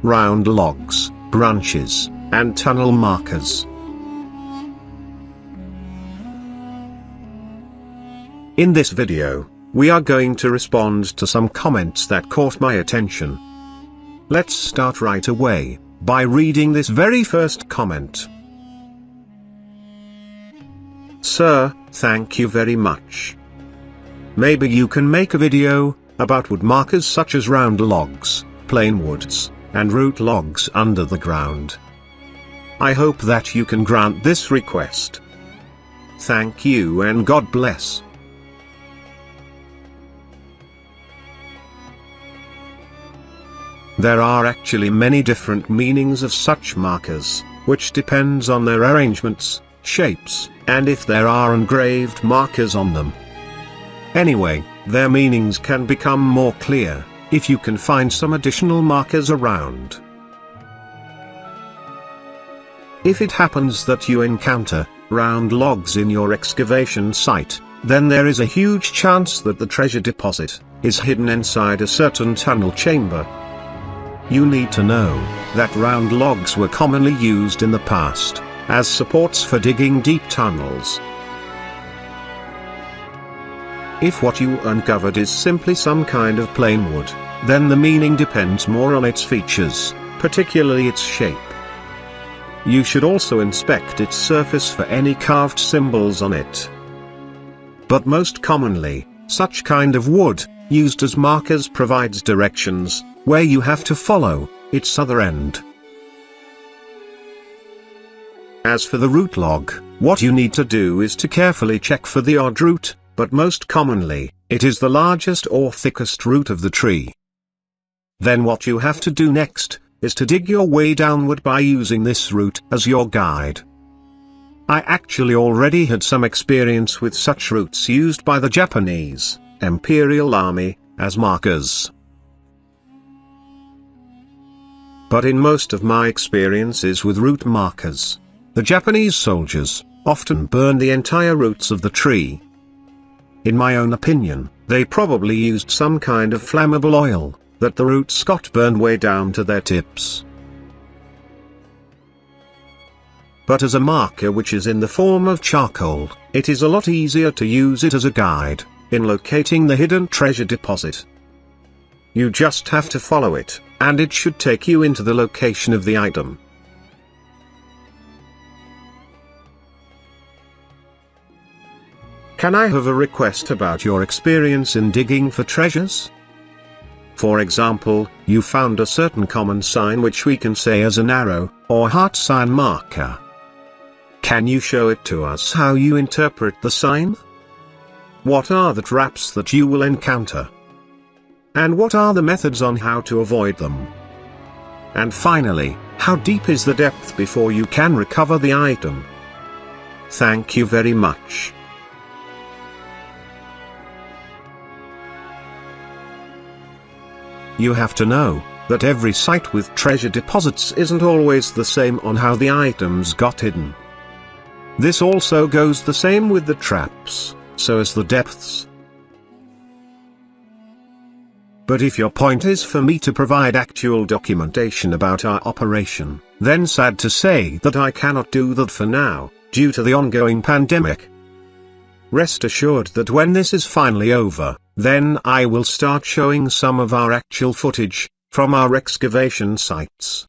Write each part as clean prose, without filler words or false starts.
round logs, branches, and tunnel markers. In this video, we are going to respond to some comments that caught my attention. Let's start right away by reading this very first comment. Sir, thank you very much. Maybe you can make a video about wood markers such as round logs, plain woods, and root logs under the ground. I hope that you can grant this request. Thank you and God bless. There are actually many different meanings of such markers, which depends on their arrangements, shapes, and if there are engraved markers on them. Anyway, their meanings can become more clear if you can find some additional markers around. If it happens that you encounter round logs in your excavation site, then there is a huge chance that the treasure deposit is hidden inside a certain tunnel chamber. You need to know that round logs were commonly used in the past as supports for digging deep tunnels. If what you uncovered is simply some kind of plain wood, then the meaning depends more on its features, particularly its shape. You should also inspect its surface for any carved symbols on it. But most commonly, such kind of wood, used as markers, provides directions where you have to follow its other end. As for the root log, what you need to do is to carefully check for the odd root, but most commonly, it is the largest or thickest root of the tree. Then what you have to do next is to dig your way downward by using this root as your guide. I actually already had some experience with such roots used by the Japanese Imperial Army as markers. But in most of my experiences with root markers, the Japanese soldiers often burn the entire roots of the tree. In my own opinion, they probably used some kind of flammable oil that the roots got burned way down to their tips. But as a marker which is in the form of charcoal, it is a lot easier to use it as a guide in locating the hidden treasure deposit. You just have to follow it, and it should take you into the location of the item. Can I have a request about your experience in digging for treasures? For example, you found a certain common sign which we can say as an arrow, or heart sign marker. Can you show it to us how you interpret the sign? What are the traps that you will encounter? And what are the methods on how to avoid them? And finally, how deep is the depth before you can recover the item? Thank you very much. You have to know that every site with treasure deposits isn't always the same on how the items got hidden. This also goes the same with the traps, so as the depths. But if your point is for me to provide actual documentation about our operation, then sad to say that I cannot do that for now, due to the ongoing pandemic. Rest assured that when this is finally over, then I will start showing some of our actual footage from our excavation sites.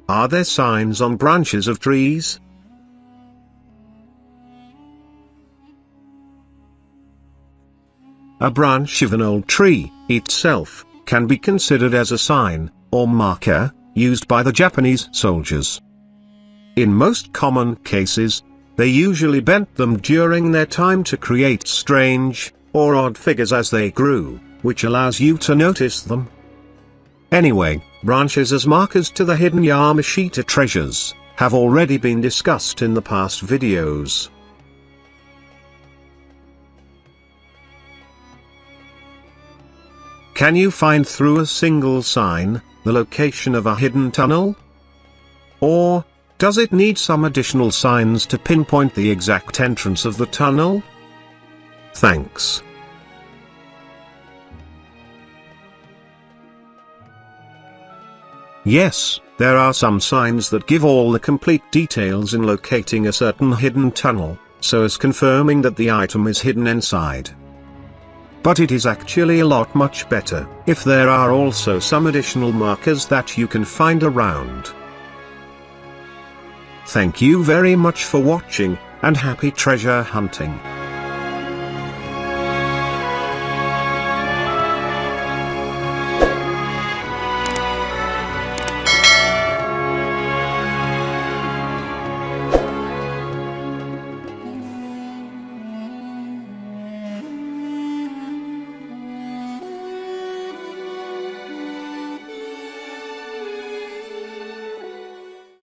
Are there signs on branches of trees? A branch of an old tree itself can be considered as a sign or marker used by the Japanese soldiers. In most common cases, they usually bent them during their time to create strange or odd figures as they grew, which allows you to notice them. Anyway, branches as markers to the hidden Yamashita treasures have already been discussed in the past videos. Can you find through a single sign the location of a hidden tunnel? Or does it need some additional signs to pinpoint the exact entrance of the tunnel? Thanks. Yes, there are some signs that give all the complete details in locating a certain hidden tunnel, so as confirming that the item is hidden inside. But it is actually a lot much better if there are also some additional markers that you can find around. Thank you very much for watching, and happy treasure hunting.